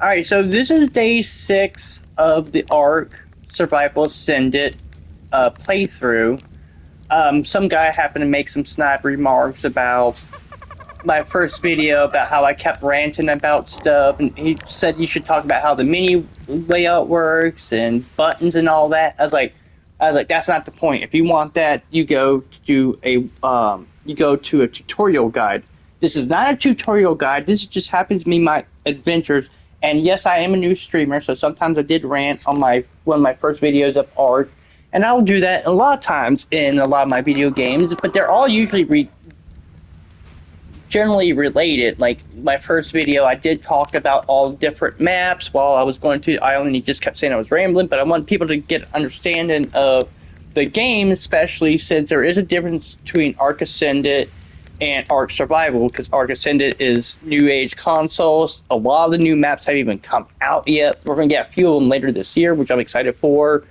Alright, so this is day 6 of the Ark Survival Ascended playthrough. Some guy happened to make some snide remarks about my first video about how I kept ranting about stuff, and he said you should talk about how the menu layout works and buttons and all that. I was like, that's not the point. If you want that, you go to a tutorial guide. This is not a tutorial guide. This just happens to be my adventures. And yes, I am a new streamer, so sometimes I did rant on one of my first videos of Ark, and I'll do that a lot of times in a lot of my video games. But they're all usually generally related. Like my first video, I did talk about all the different maps while I was going to the island. He just kept saying I was rambling, but I want people to get an understanding of the game, especially since there is a difference between Ark Ascended and Ark Survival, because Ark Ascended is new age consoles. A lot of the new maps haven't even come out yet. We're going to get a few of them later this year, which I'm excited for.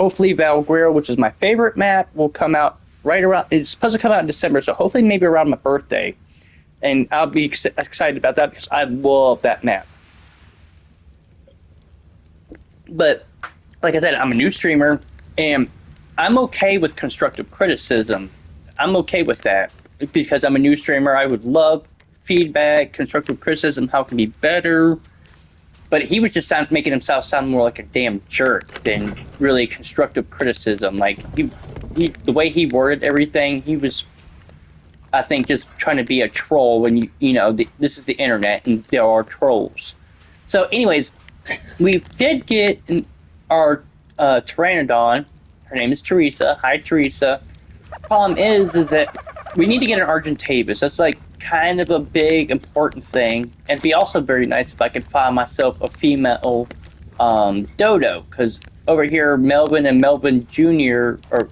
Hopefully Valguero, which is my favorite map, will come out right around, it's supposed to come out in December, so hopefully maybe around my birthday. And I'll be excited about that because I love that map. But like I said, I'm a new streamer, and I'm okay with constructive criticism. I'm okay with that because I'm a new streamer. I would love feedback, constructive criticism, how it can be better. But he was just making himself sound more like a damn jerk than really constructive criticism. Like the way he worded everything, he was, I think, just trying to be a troll when this is the internet and there are trolls. So anyways, we did get our Pteranodon. Her name is Teresa. Hi, Teresa. Problem is that we need to get an Argentavis. That's like kind of a big, important thing. And it'd be also very nice if I could find myself a female dodo. Because over here, Melvin and Melvin Jr., or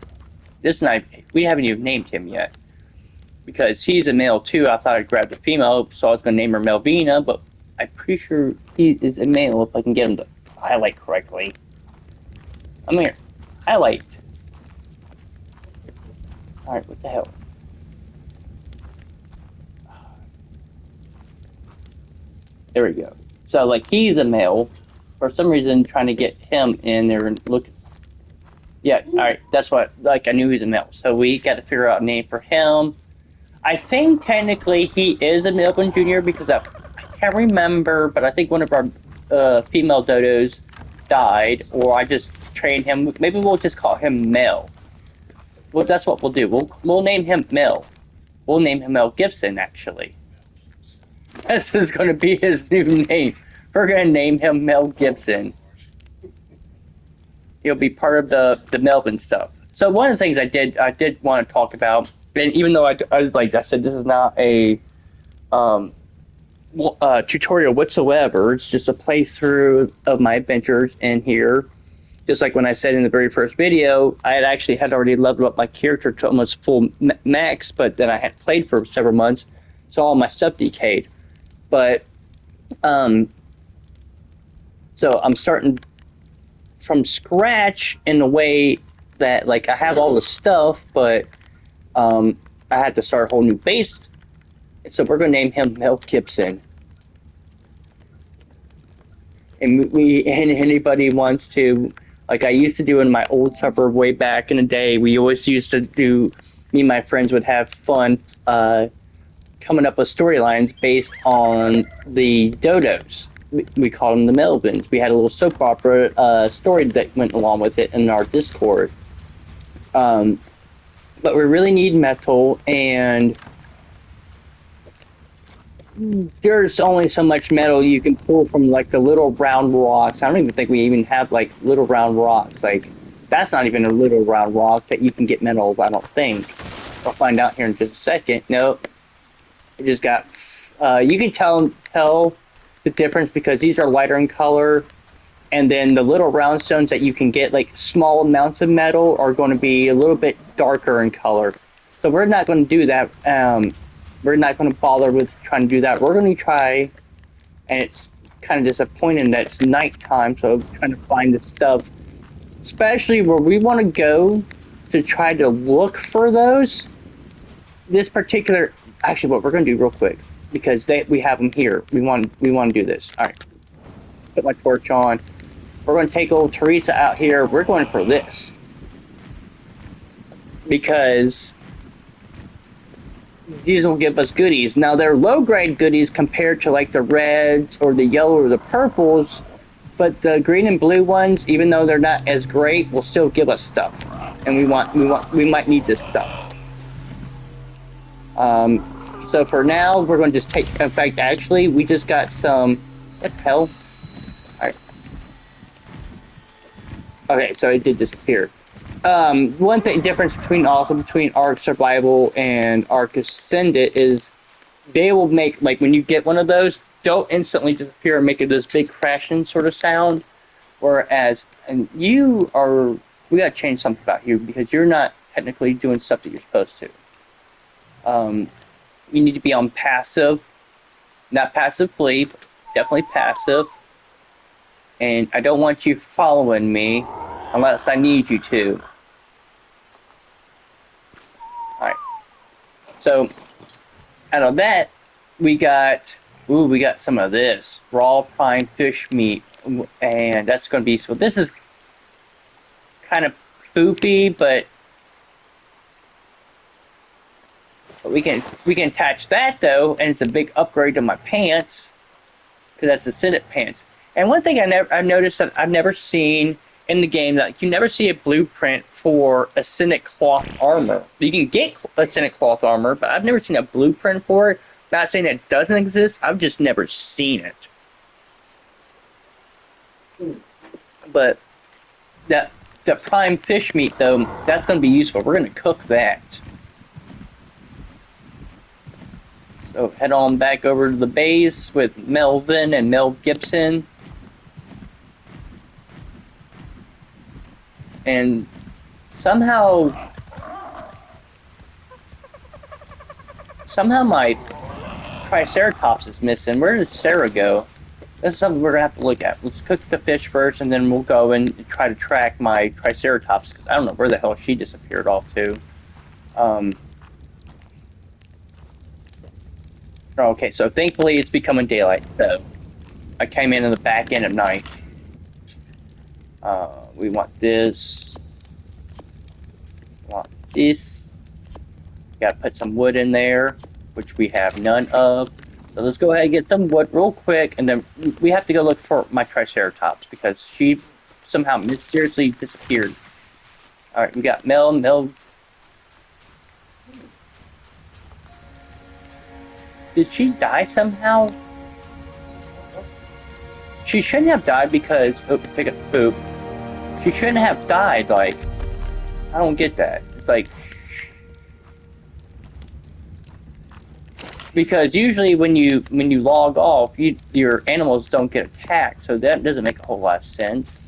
this night, we haven't even named him yet. Because he's a male too, I thought I'd grab the female, so I was going to name her Melvina, but I'm pretty sure he is a male if I can get him to highlight correctly. I'm here. Highlight. Alright, what the hell? There we go. So, like, he's a male. For some reason, trying to get him in there and look. Yeah, alright, that's what, like, I knew he was a male. So we got to figure out a name for him. I think technically he is a Melvin Jr. because I can't remember, but I think one of our female dodos died, or I just trained him. Maybe we'll just call him Mel. Well, that's what we'll do. We'll name him Mel. We'll name him Mel Gibson, actually. This is going to be his new name. We're going to name him Mel Gibson. He'll be part of the Melvin stuff. So one of the things I did want to talk about, and even though like I said, this is not a tutorial whatsoever, it's just a playthrough of my adventures in here. Just like when I said in the very first video, I had already leveled up my character to almost full max, but then I had played for several months, so all my stuff decayed. But so I'm starting from scratch in a way that, like, I have all the stuff, but I had to start a whole new base. So we're going to name him Mel Gibson. And and anybody wants to, like I used to do in my old server way back in the day, we always used to do, me and my friends would have fun coming up with storylines based on the dodos. We called them the Melvins. We had a little soap opera story that went along with it in our Discord. But we really need metal, and there's only so much metal you can pull from, like, the little round rocks. I don't even think we even have, like, little round rocks. Like, that's not even a little round rock that you can get metal, I don't think. I'll find out here in just a second. Nope. We just got, you can tell the difference because these are lighter in color, and then the little round stones that you can get, like, small amounts of metal, are going to be a little bit darker in color. So we're not going to do that. We're not going to bother with trying to do that. We're going to try, and it's kind of disappointing that it's nighttime, so I'm trying to find the stuff, especially where we want to go to try to look for those. This particular, actually, what we're going to do real quick, because we have them here. We want to do this. All right. put my torch on. We're going to take old Teresa out here. We're going for this. Because these will give us goodies. Now, they're low-grade goodies compared to like the reds or the yellow or the purples, but the green and blue ones, even though they're not as great, will still give us stuff. And we might need this stuff. So for now, we're going to just take, in fact, actually, we just got some, what the hell? Alright. Okay, so it did disappear. One thing difference between Ark Survival and Ark Ascendant is they will make, like when you get one of those, don't instantly disappear and make it this big crashing sort of sound. Whereas, and we gotta change something about you because you're not technically doing stuff that you're supposed to. You need to be on passive, not passively, but definitely passive. And I don't want you following me unless I need you to. Alright. So, out of that, we got some of this. Raw prime fish meat. And that's going to be, so this is kind of poopy, but we can attach that though, and it's a big upgrade to my pants, because that's Ascendant pants. And one thing I've noticed that I've never seen in the game, that you never see a blueprint for Ascendant cloth armor. You can get Ascendant cloth armor, but I've never seen a blueprint for it. Not saying it doesn't exist, I've just never seen it. But the prime fish meat though, that's going to be useful. We're going to cook that. So head on back over to the base with Melvin and Mel Gibson. And somehow my Triceratops is missing. Where did Sarah go? That's something we're going to have to look at. Let's cook the fish first, and then we'll go and try to track my Triceratops, because I don't know where the hell she disappeared off to. Okay, so thankfully it's becoming daylight, so I came in the back end of night. We want this. Want this. Gotta put some wood in there, which we have none of. So let's go ahead and get some wood real quick, and then we have to go look for my Triceratops, because she somehow mysteriously disappeared. Alright, we got Mel. Did she die somehow? She shouldn't have died because... Oh, pick up poop. She shouldn't have died, like... I don't get that. It's like... Because usually when you log off, your animals don't get attacked, so that doesn't make a whole lot of sense.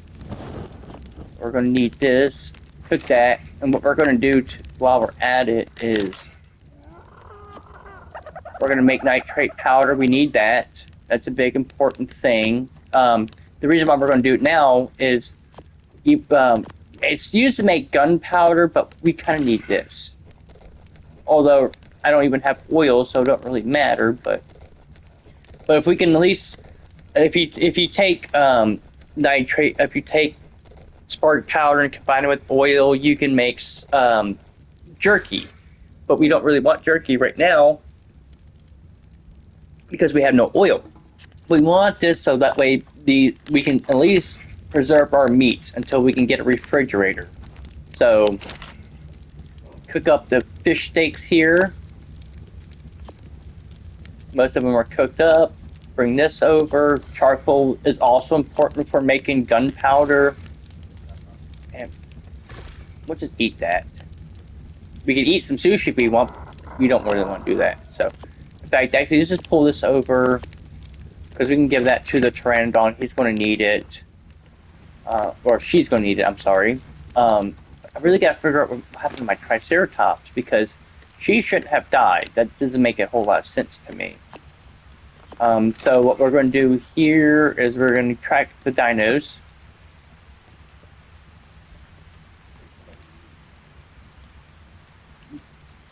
We're going to need this, cook that, and what we're going to do while we're at it is we're going to make nitrate powder. We need that. That's a big important thing. The reason why we're going to do it now is it's used to make gunpowder, but we kind of need this. Although I don't even have oil, so it don't really matter. But if we can at least, if you take nitrate, if you take spark powder and combine it with oil, you can make jerky. But we don't really want jerky right now because we have no oil. We want this so that way we can at least preserve our meats until we can get a refrigerator. So cook up the fish steaks here. Most of them are cooked up. Bring this over. Charcoal is also important for making gunpowder. And we'll just eat that. We can eat some sushi if we want. We don't really want to do that. So, in fact, actually, let's just pull this over, because we can give that to the Pteranodon. He's going to need it. Or she's going to need it, I'm sorry. I really got to figure out what happened to my Triceratops, because she shouldn't have died. That doesn't make a whole lot of sense to me. So what we're going to do here is we're going to track the dinos.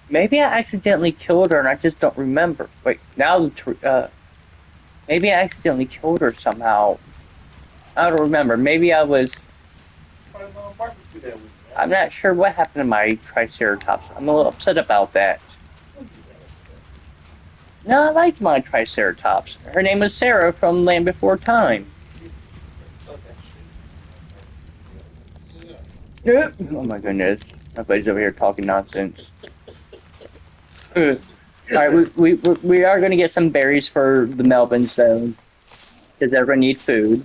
Maybe I accidentally killed her and I just don't remember. Wait, now maybe I accidentally killed her somehow. I don't remember. Maybe I was. I'm not sure what happened to my Triceratops. I'm a little upset about that. No, I liked my Triceratops. Her name was Sarah from Land Before Time. Oh my goodness. My buddy's over here talking nonsense. Alright, we are going to get some berries for the Melvins, though. Because everyone needs food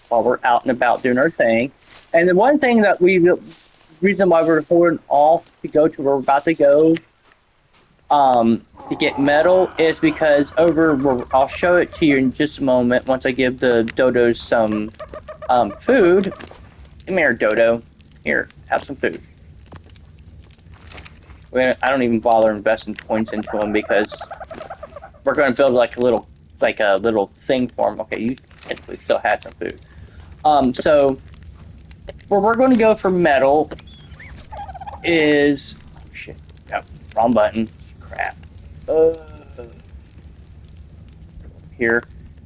while we're out and about doing our thing. And the one thing that reason why we're holding off to go to where we're about to go, to get metal is because I'll show it to you in just a moment once I give the dodos some, food. Come here, Dodo. Here, have some food. I don't even bother investing points into them because we're going to build like a little thing for them. Okay, you technically still had some food. So where we're going to go for metal is shit. Yep, wrong button. Crap. Here.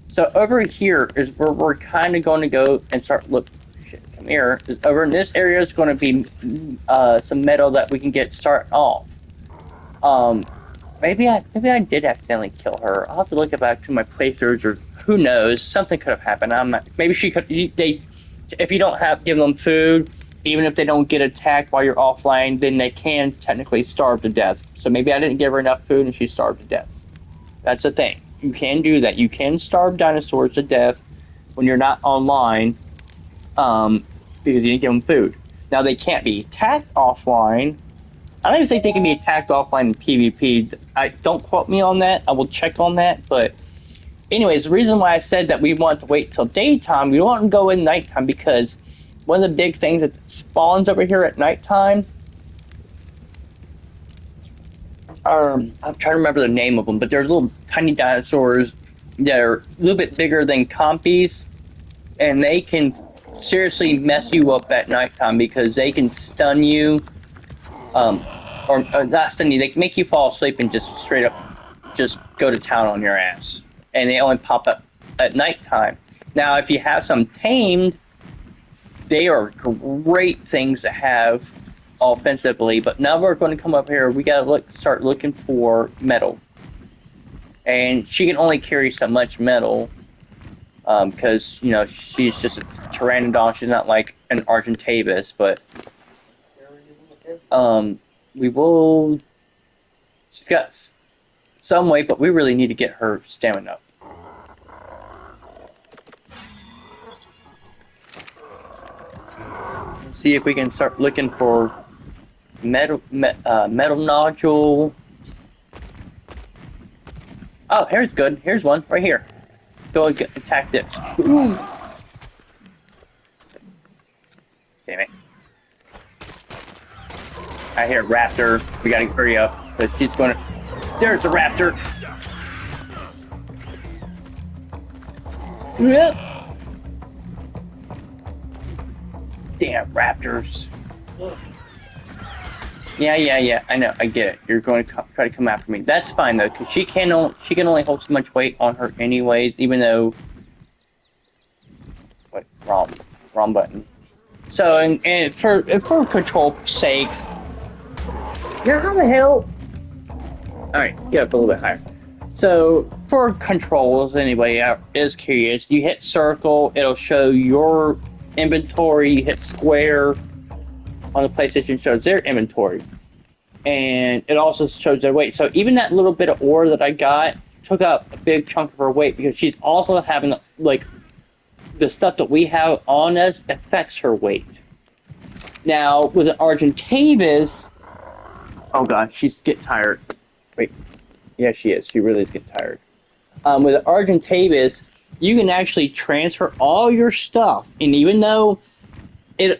So over here is where we're kind of going to go and start come here. Over in this area is going to be some metal that we can get started off. Maybe I did accidentally kill her. I'll have to look back to my playthroughs, or who knows, something could have happened. Maybe she could. If you don't give them food, even if they don't get attacked while you're offline, then they can technically starve to death. So maybe I didn't give her enough food and she starved to death. That's the thing. You can do that. You can starve dinosaurs to death when you're not online. Because you didn't give them food. Now they can't be attacked offline. I don't even think they can be attacked offline in PvP. Don't quote me on that. I will check on that. But anyways, the reason why I said that we want to wait till daytime, we don't want to go in nighttime because one of the big things that spawns over here at nighttime are, I'm trying to remember the name of them, but they're little tiny dinosaurs that are a little bit bigger than compies, and they can seriously mess you up at nighttime because they can stun you, or not stun you, they can make you fall asleep and just straight up just go to town on your ass. And they only pop up at nighttime. Now, if you have some tamed, they are great things to have offensively, but now we're going to come up here, we gotta start looking for metal. And she can only carry so much metal, because, you know, she's just a pteranodon. She's not like an Argentavis, but she's got some weight, but we really need to get her stamina up. See if we can start looking for metal nodule. Oh, here's good. Here's one right here. Go and attack this. Ooh. Damn it. I hear a raptor. We gotta hurry up. Because she's gonna... There's a raptor! Yep. Damn raptors. Yeah. I know. I get it. You're going to try to come after me. That's fine though, because she can only hold so much weight on her anyways. Even though, wait, wrong button. So and for control sakes, yeah, how the hell? All right, get up a little bit higher. So for controls, anybody is curious, you hit circle, it'll show your inventory. You hit square on the PlayStation, shows their inventory, and it also shows their weight. So even that little bit of ore that I got took up a big chunk of her weight because she's also having, like, the stuff that we have on us affects her weight. Now with an Argentavis, oh god, she's getting tired. Wait, yeah, she is. She really is getting tired. With an Argentavis, you can actually transfer all your stuff, and even though it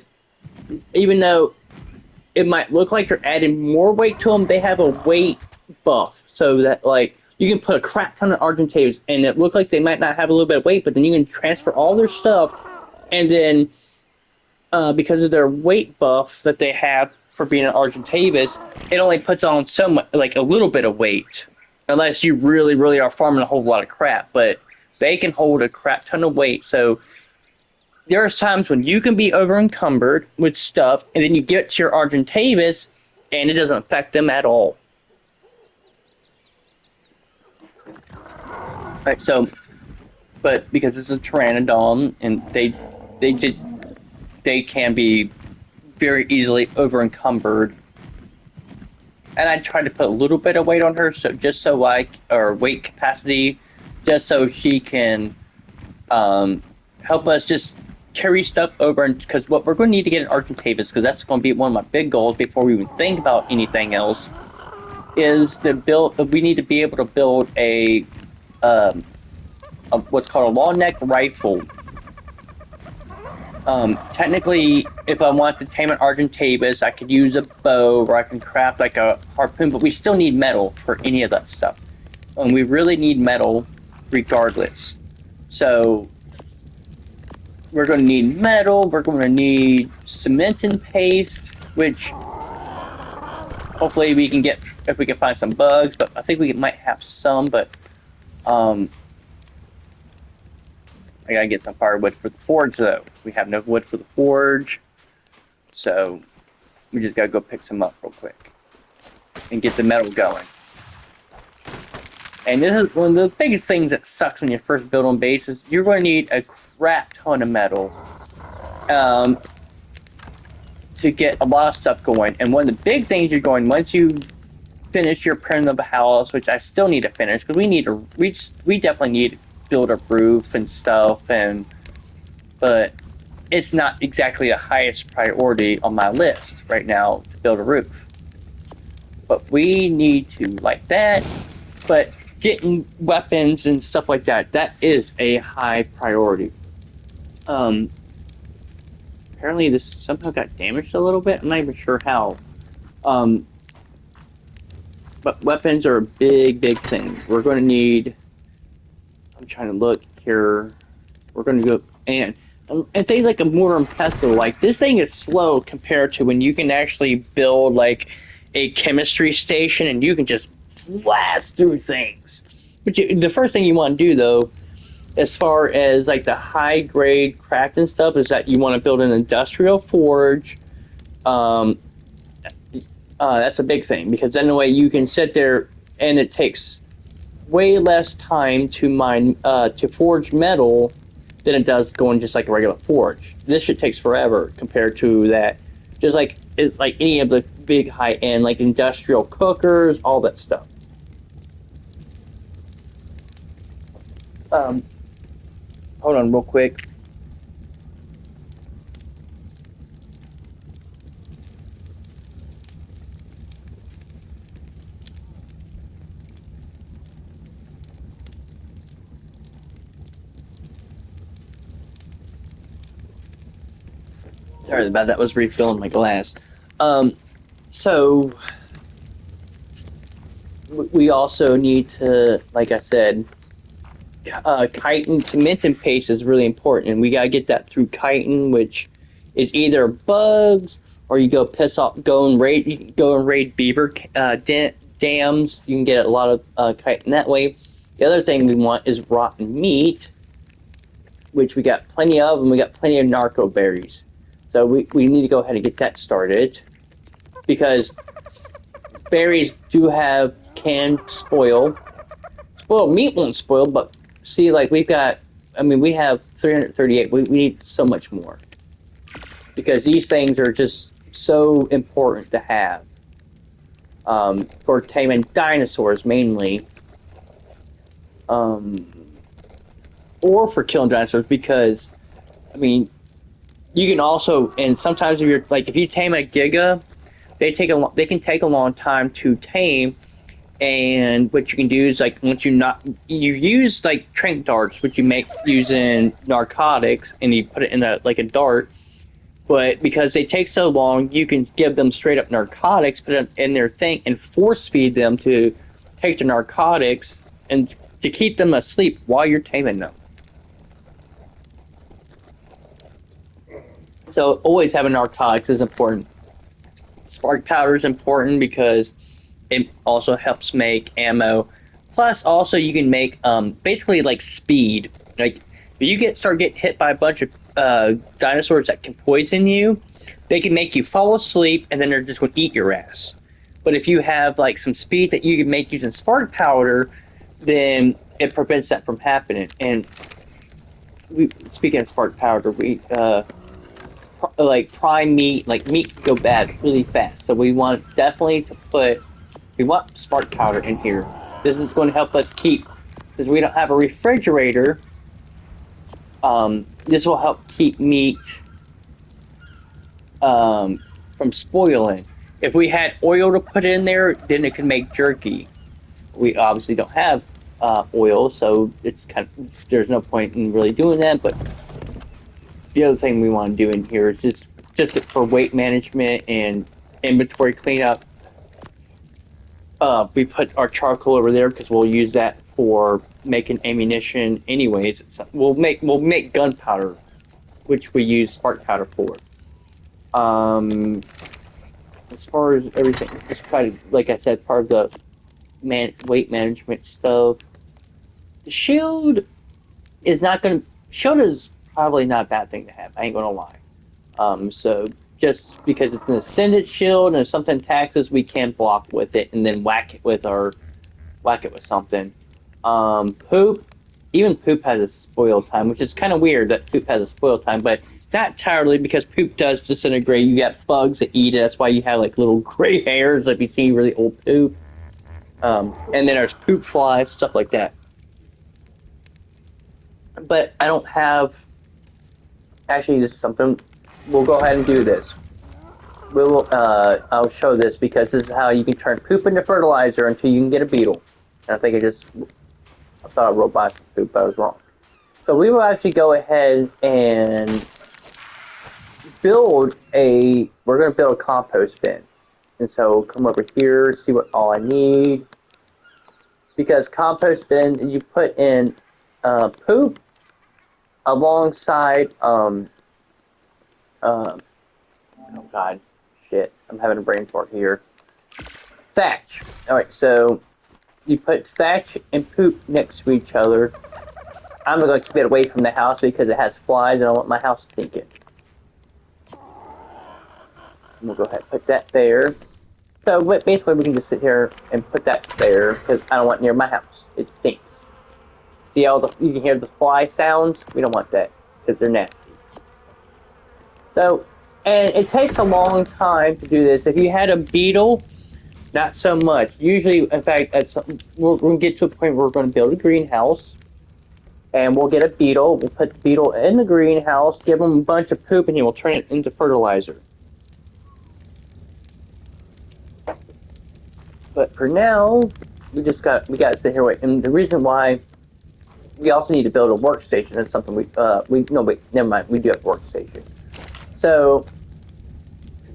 might look like you're adding more weight to them, they have a weight buff, so that, like, you can put a crap ton of Argentavis, and it looks like they might not have a little bit of weight, but then you can transfer all their stuff, and then because of their weight buff that they have for being an Argentavis, it only puts on so much, like a little bit of weight, unless you really, really are farming a whole lot of crap. But they can hold a crap ton of weight, so there's times when you can be over encumbered with stuff, and then you get to your Argentavis, and it doesn't affect them at all. Right, so, but because it's a Pteranodon, and they can be very easily over encumbered. And I tried to put a little bit of weight on her, or weight capacity, just so she can help us just carry stuff over. Because what we're going to need to get an Argentavis, because that's going to be one of my big goals before we even think about anything else, is we need to be able to build a what's called a long neck rifle. Technically, if I want to tame an Argentavis, I could use a bow, or I can craft like a harpoon, but we still need metal for any of that stuff. And we really need metal regardless. So, we're going to need metal, we're going to need cement and paste, which hopefully we can get, if we can find some bugs, but I think we might have some, but I gotta get some firewood for the forge, though. We have no wood for the forge, so we just gotta go pick some up real quick and get the metal going. And this is one of the biggest things that sucks when you first build on base is you're going to need a crap ton of metal to get a lot of stuff going. And one of the big things you're going, once you finish your print of a house, which I still need to finish, because we definitely need to build a roof and stuff, but it's not exactly the highest priority on my list right now to build a roof. But we need to like that, but getting weapons and stuff like that, that is a high priority. Apparently this somehow got damaged a little bit. I'm not even sure how. But weapons are a big thing. We're going to need, I'm trying to look here. We're going to go, and things like a mortar and pestle, like this thing is slow compared to when you can actually build like a chemistry station and you can just blast through things. But the first thing you want to do, though, as far as like the high grade craft and stuff, is that you want to build an industrial forge. That's a big thing, because then the way you can sit there and it takes way less time to mine to forge metal than it does going just like a regular forge. This shit takes forever compared to that. Just like it's like any of the big high end like industrial cookers, all that stuff. Hold on real quick. Sorry about that, was refilling my glass. So we also need to, like I said, chitin, cement and paste is really important, and we gotta get that through chitin, which is either bugs or you go raid beaver dams. You can get a lot of chitin that way. The other thing we want is rotten meat, which we got plenty of, and we got plenty of narco berries. So we need to go ahead and get that started, because berries do can spoil. Spoiled meat won't spoil, but see, like we have 338. We need so much more, because these things are just so important to have for taming dinosaurs mainly, or for killing dinosaurs. Because you can also, and sometimes if you tame a Giga, they can take a long time to tame. And what you can do is, like, once you use like trank darts, which you make using narcotics, and you put it in a dart. But because they take so long, you can give them straight up narcotics, put it in their thing, and force feed them to take the narcotics and to keep them asleep while you're taming them. So always having narcotics is important. Spark powder is important because it also helps make ammo. Plus, also you can make basically like speed. Like But you start getting hit by a bunch of dinosaurs that can poison you. They can make you fall asleep, and then they're just going to eat your ass. But if you have like some speed that you can make using spark powder, then it prevents that from happening. And speaking of spark powder, we like prime meat, like meat can go bad really fast. So we want definitely to we want spark powder in here. This is going to help us keep, because we don't have a refrigerator. This will help keep meat from spoiling. If we had oil to put in there, then it can make jerky. We obviously don't have oil, so it's there's no point in really doing that. But the other thing we want to do in here is just for weight management and inventory cleanup. We put our charcoal over there because we'll use that for making ammunition. Anyways, we'll make gunpowder, which we use spark powder for. As far as everything, just like I said, part of the weight management stuff. The shield is probably not a bad thing to have. I ain't gonna lie. So just because it's an ascendant shield and if something attacks us, we can block with it and then whack it with something. Poop, even poop has a spoil time, which is kind of weird that poop has a spoil time, but not entirely because poop does disintegrate. You got bugs that eat it. That's why you have like little gray hairs if you see really old poop. And then there's poop flies, stuff like that. But I don't have. Actually, this is something. We'll go ahead and do this. I'll show this because this is how you can turn poop into fertilizer until you can get a beetle. And I think I thought I wrote by some poop, but I was wrong. So we will actually go ahead and we're going to build a compost bin. And so come over here, see what all I need. Because compost bin, you put in poop alongside, oh god, shit, I'm having a brain fart here. Thatch. Alright, so you put thatch and poop next to each other. I'm going to keep it away from the house because it has flies and I don't want my house stinking. We'll go ahead and put that there. So basically we can just sit here and put that there because I don't want it near my house. It stinks. See how you can hear the fly sounds? We don't want that because they're nasty. So, and it takes a long time to do this. If you had a beetle, not so much. Usually, in fact, we're going to get to a point where we're going to build a greenhouse. And we'll get a beetle. We'll put the beetle in the greenhouse, give him a bunch of poop, and he will turn it into fertilizer. But for now, we got to sit here. Wait, and the reason why we also need to build a workstation. That's something never mind. We do have a workstation. So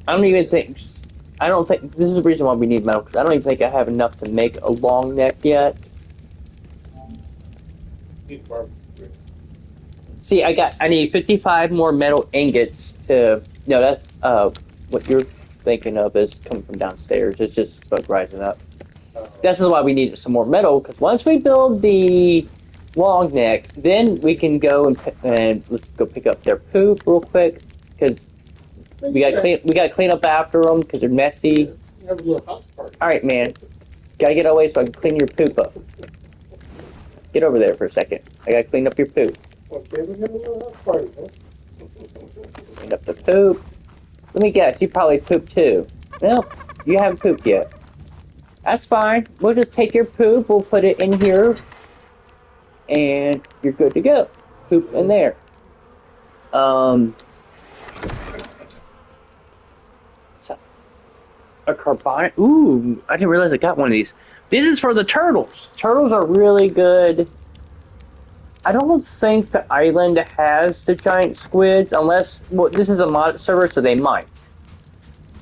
I don't think this is the reason why we need metal because I don't even think I have enough to make a long neck yet. See, I need 55 more metal ingots to. No, that's what you're thinking of is coming from downstairs. It's just smoke rising up. This is why we need some more metal because once we build the long neck, then we can go and let's go pick up their poop real quick because we gotta clean up after them because they're messy. All right, man, gotta get away so I can clean your poop up. Get over there for a second. I gotta clean up your poop. Clean up the poop. Let me guess, you probably pooped too. No, you haven't pooped yet. That's fine. We'll just take your poop, we'll put it in here, and you're good to go. Poop in there. A carbonic. Ooh, I didn't realize I got one of these. This is for the turtles. Turtles are really good. I don't think the island has the giant squids, unless this is a mod server, so they might.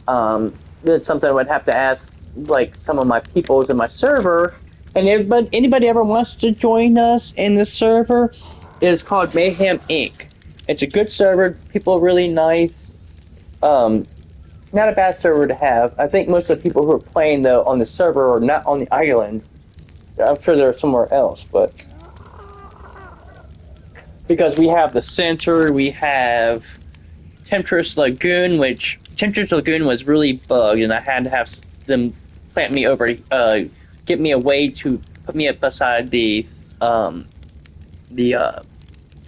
That's something I would have to ask, like some of my peoples in my server. And anybody ever wants to join us in the server, it is called Mayhem Inc. It's a good server. People are really nice. Not a bad server to have. I think most of the people who are playing though on the server are not on the island. I'm sure they're somewhere else, but because we have the center, we have Temptress Lagoon, which Temptress Lagoon was really bugged, and I had to have them plant me over, get me a way to put me up beside the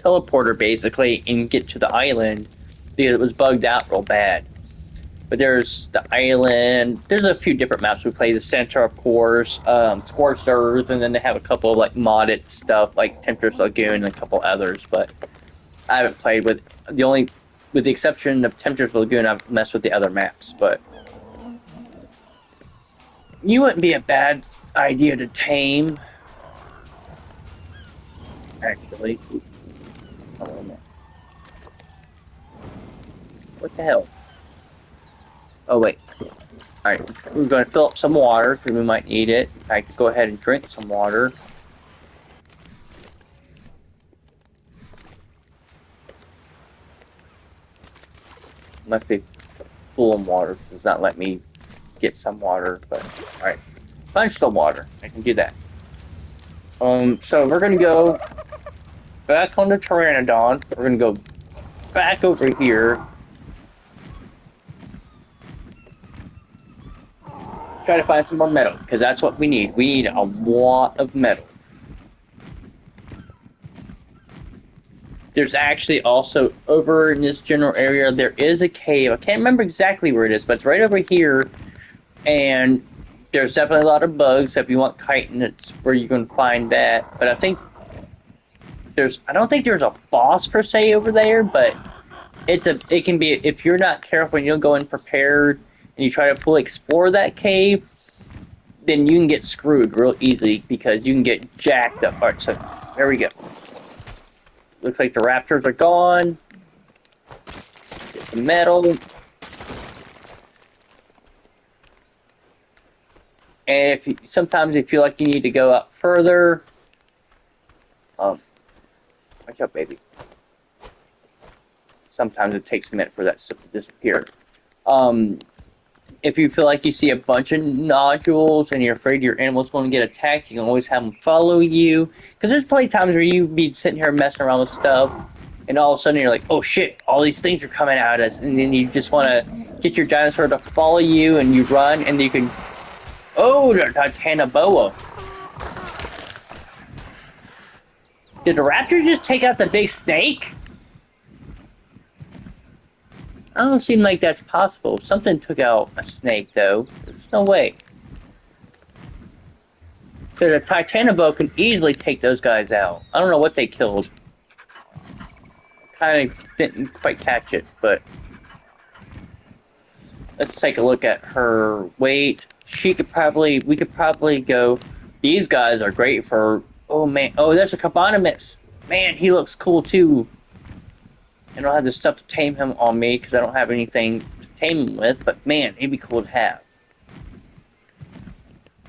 teleporter basically and get to the island because it was bugged out real bad. But there's the island. There's a few different maps we play. The center, of course, Scorched Earth, and then they have a couple of like modded stuff like Temptress Lagoon and a couple others. But I haven't played with with the exception of Temptress Lagoon. I've messed with the other maps, but you wouldn't be a bad idea to tame. Actually, hold on a minute. What the hell? Oh wait. Alright, we're going to fill up some water because we might need it. I could go ahead and drink some water. Must be full of water. Does not let me get some water, but alright. Find some water. I can do that. So we're gonna go back on the Pteranodon. We're gonna go back over here. Try to find some more metal, because that's what we need. We need a lot of metal. There's actually also, over in this general area, there is a cave. I can't remember exactly where it is, but it's right over here. And there's definitely a lot of bugs. If you want chitin, it's where you can find that. But I don't think there's a boss per se over there, but it can be, if you're not careful and you don't go in prepared, and you try to fully explore that cave, then you can get screwed real easily because you can get jacked up. Alright, so there we go. Looks like the raptors are gone. Get some metal. And sometimes if you feel like you need to go up further, watch out, baby. Sometimes it takes a minute for that stuff to disappear. If you feel like you see a bunch of nodules and you're afraid your animal's going to get attacked, you can always have them follow you. Because there's plenty of times where you be sitting here messing around with stuff, and all of a sudden you're like, oh shit, all these things are coming at us. And then you just want to get your dinosaur to follow you, and you run, and you can... Oh, the Titanoboa. Did the raptors just take out the big snake? I don't seem like that's possible. Something took out a snake, though. There's no way. Because a Titanoboa can easily take those guys out. I don't know what they killed. Kind of didn't quite catch it, but... Let's take a look at her weight. We could probably go... These guys are great for... Oh, man. Oh, there's a Cabonomus. Man, he looks cool, too. I don't have the stuff to tame him on me because I don't have anything to tame him with, but man, he'd be cool to have.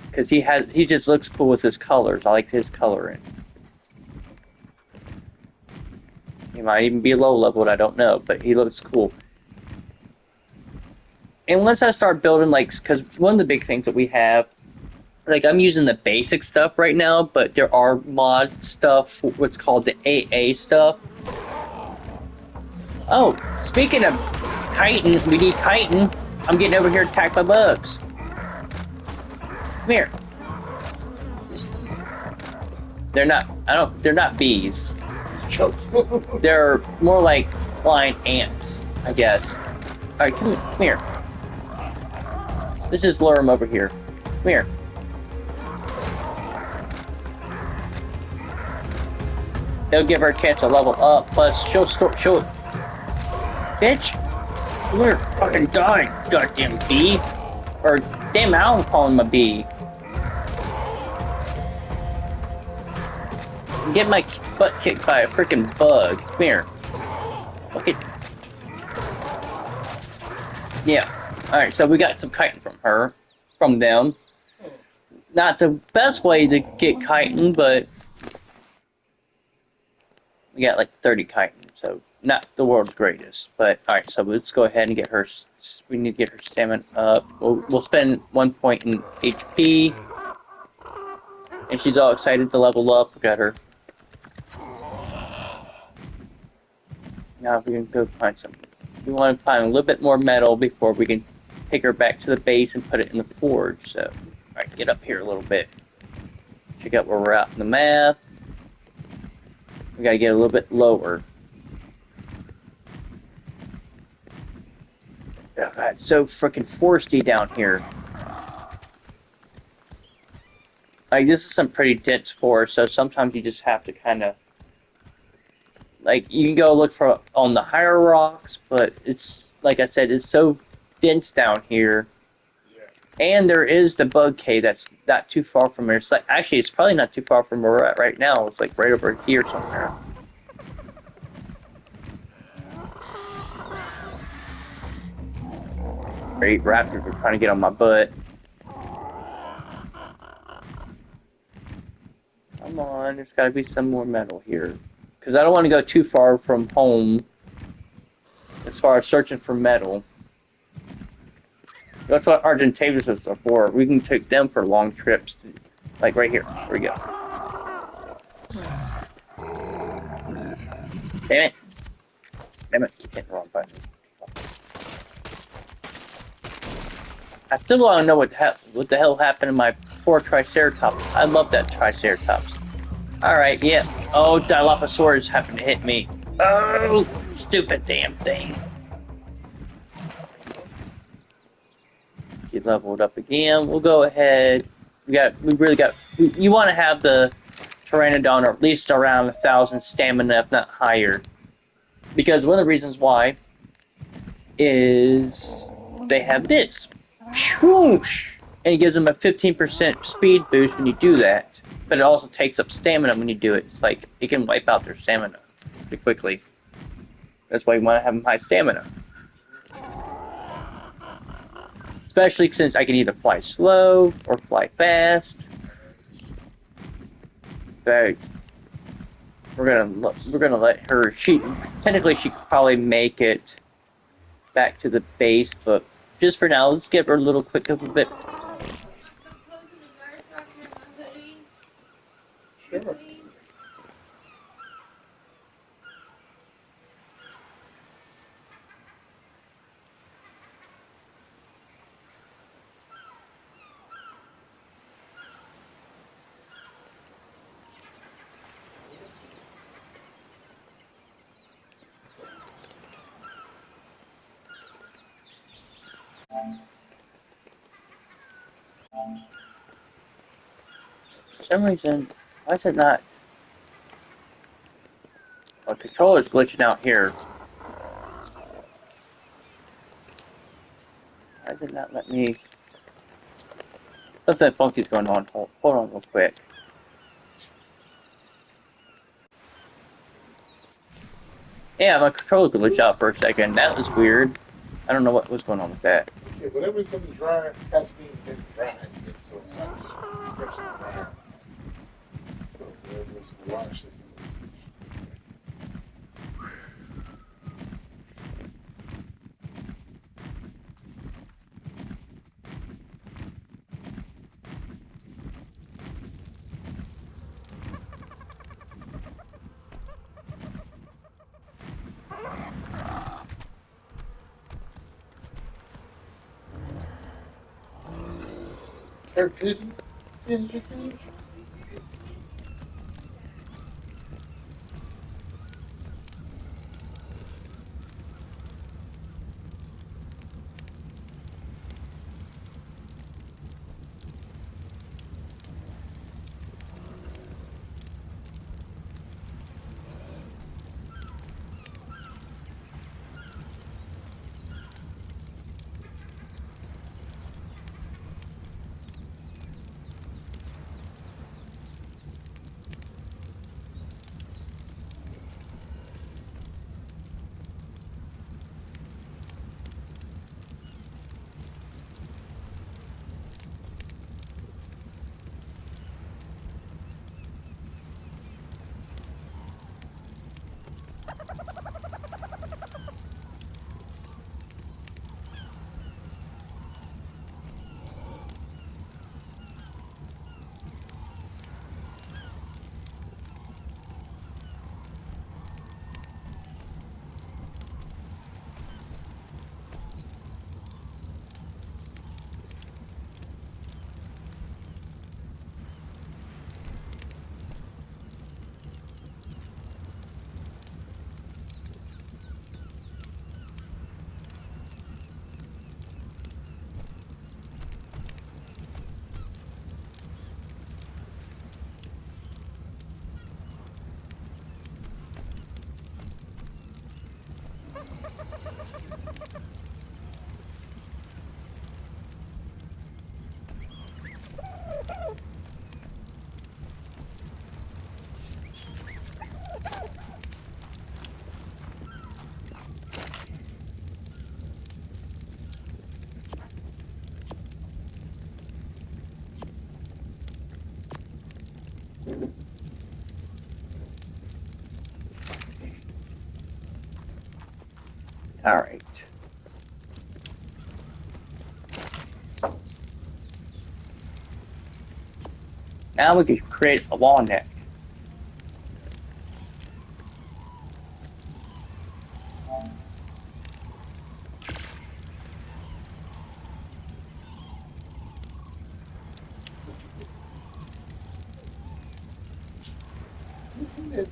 Because he just looks cool with his colors. I like his coloring. He might even be low leveled, I don't know, but he looks cool. And once I start building, like, because one of the big things that we have, like, I'm using the basic stuff right now, but there are mod stuff, what's called the AA stuff. Oh, speaking of chitin, we need chitin. I'm getting over here attacked by bugs. Come here. They're not bees. They're more like flying ants, I guess. Alright, come here. Let's just lure them over here. Come here. They'll give her a chance to level up, plus she'll bitch! You're fucking dying, goddamn bee! Or, damn, I don't call him a bee. Get my butt kicked by a freaking bug. Come here. Okay. Yeah. Alright, so we got some chitin from them. Not the best way to get chitin, but we got like 30 chitin, so not the world's greatest. But alright, so let's go ahead and get her. We need to get her stamina up. We'll spend 1 point in HP. And she's all excited to level up. We got her. Now we can go find some. We want to find a little bit more metal before we can take her back to the base and put it in the forge. So, alright, get up here a little bit. Check out where we're at in the map. We gotta get a little bit lower. Oh god, it's so freaking foresty down here. Like, this is some pretty dense forest, so sometimes you just have to kind of... Like, you can go look for on the higher rocks, but it's, like I said, it's so dense down here. And there is the bug cave that's not too far from here. It's like, actually, it's probably not too far from where we're at right now. It's like right over here somewhere. Great raptors are trying to get on my butt. Come on, there's got to be some more metal here. Because I don't want to go too far from home as far as searching for metal. That's what Argentavis is for. We can take them for long trips. Like right here. Here we go. Damn it. Damn it. Keep hitting the wrong button. I still want to know what the hell happened to my poor Triceratops. I love that Triceratops. Alright, yeah. Oh, Dilophosaurus happened to hit me. Oh, stupid damn thing. Get leveled up again. We'll go ahead. You want to have the Pteranodon or at least around 1,000 stamina, if not higher. Because one of the reasons why is they have this. Whoosh! And it gives them a 15% speed boost when you do that. But it also takes up stamina when you do it. It's like, it can wipe out their stamina pretty quickly. That's why you want to have them high stamina. Especially since I can either fly slow or fly fast. So we're gonna let her. Technically she could probably make it back to the base, but just for now, let's give her a little quick of a bit. Sure. For some reason, why is it not? The controller's glitching out here. Why does it not let me? Something funky's going on. Hold on real quick. Yeah, my controller glitched out for a second. That was weird. I don't know what was going on with that. Yeah, whatever something dry has to be dry. So it's not just fresh and dry. So whatever's washed is They're goodies. These are goodies. All right. Now we can create a wall neck. Looking at,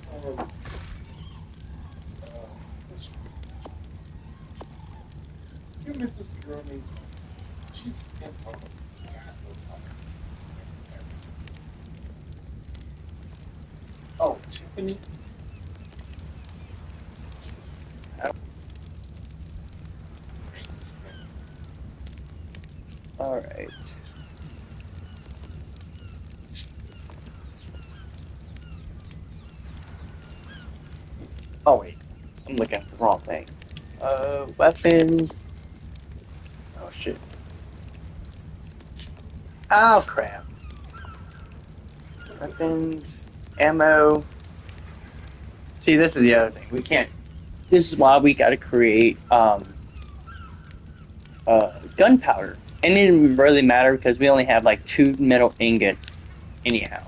you met this girl named, she's in, God knows how. Oh, Tiffany? All right. Oh wait, I'm looking at the wrong thing. Weapons. Oh shit. Oh crap. Weapons, ammo. See, this is the other thing. We can't. This is why we got to create gunpowder. And it didn't really matter because we only have like 2 metal ingots, anyhow.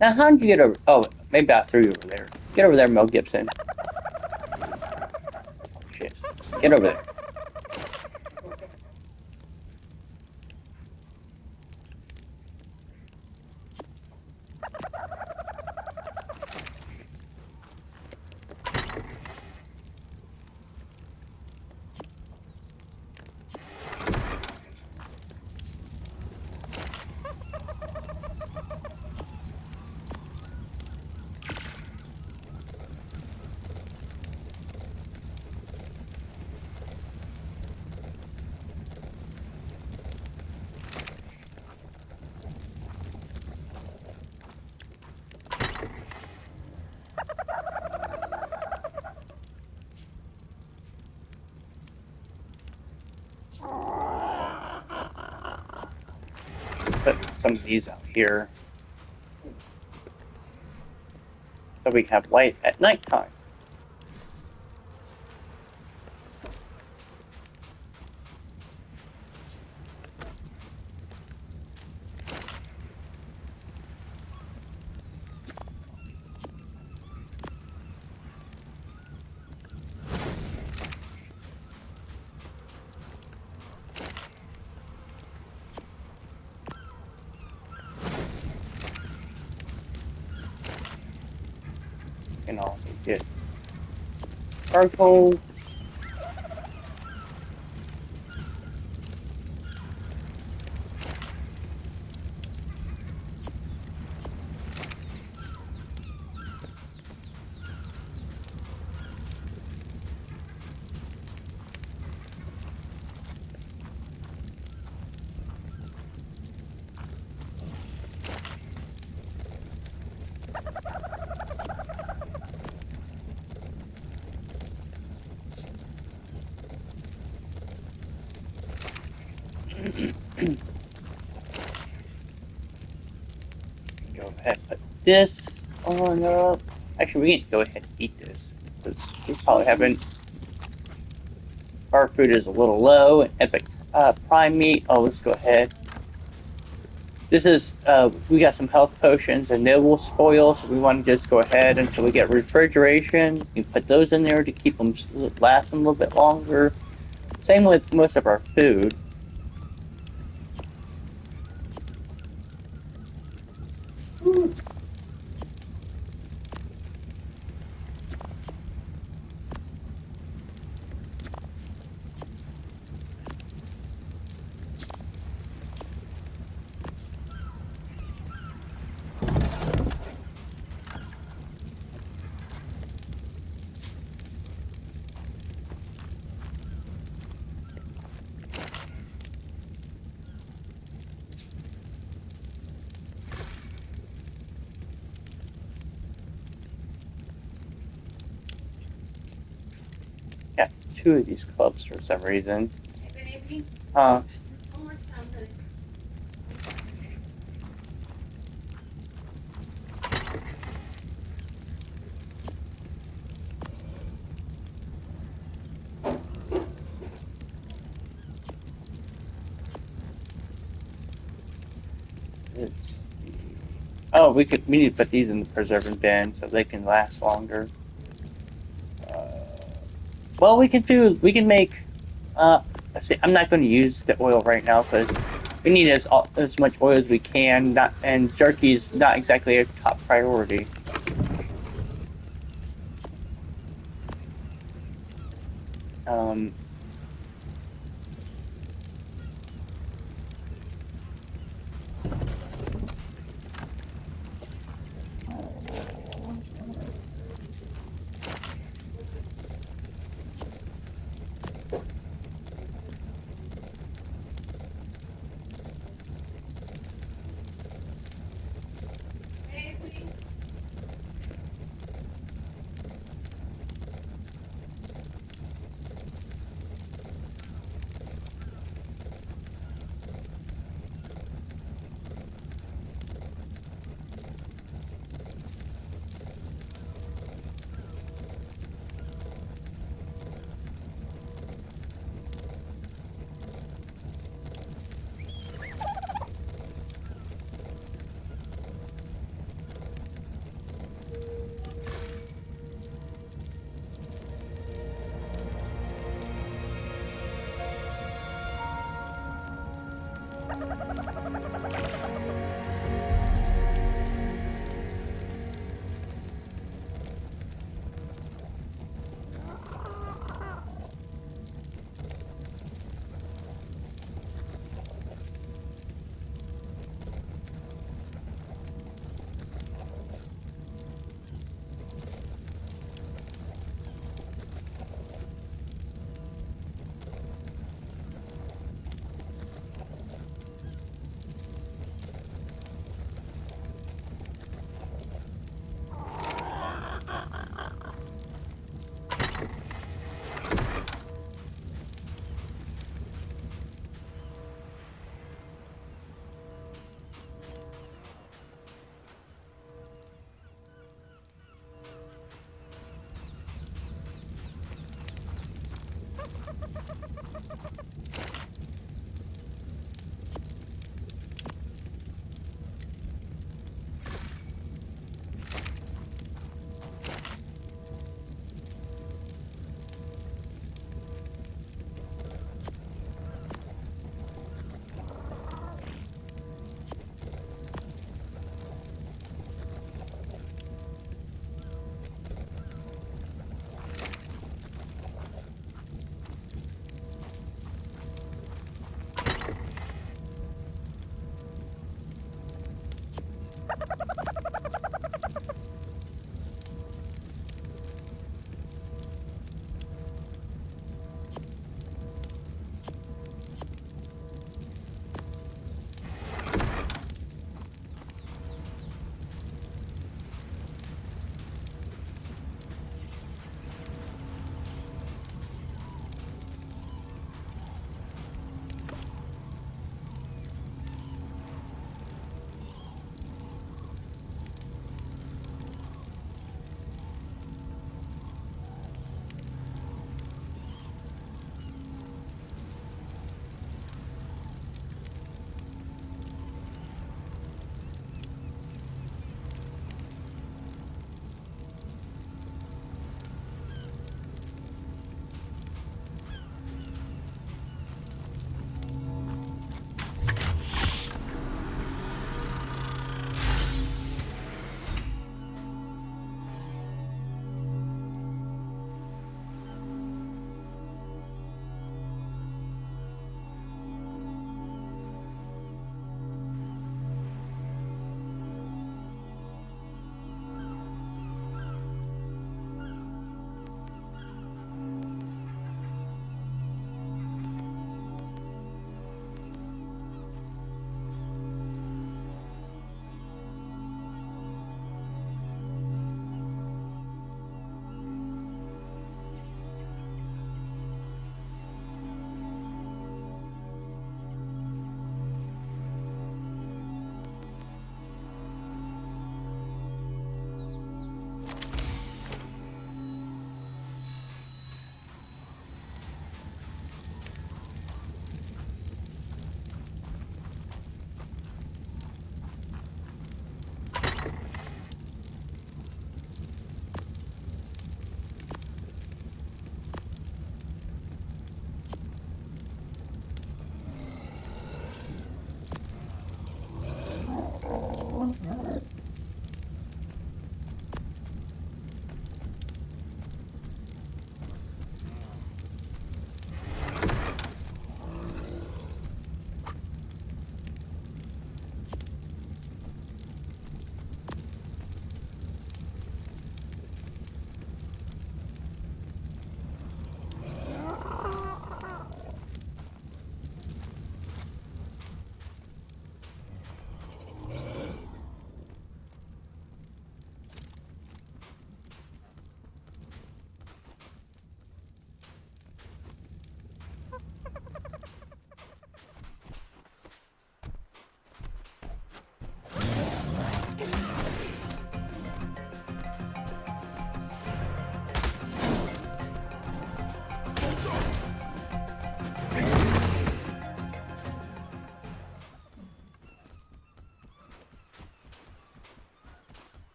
Now, how did you get over? Oh, maybe I threw you over there. Get over there, Mel Gibson. Oh, shit. Get over there. Put some of these out here so we can have light at nighttime. And also get charcoal. Go ahead and put this on up. Actually, we can go ahead and eat this because we probably haven't. Our food is a little low. And epic prime meat. Oh, let's go ahead. This is we got some health potions and they will spoil, so we want to just go ahead until we get refrigeration. You put those in there to keep them lasting a little bit longer. Same with most of our food. Got 2 of these clubs for some reason. Let's see. Oh, we need to put these in the preserving bin so they can last longer. Well, we can make. Let's see. I'm not going to use the oil right now because we need as much oil as we can. Not and jerky is not exactly a top priority.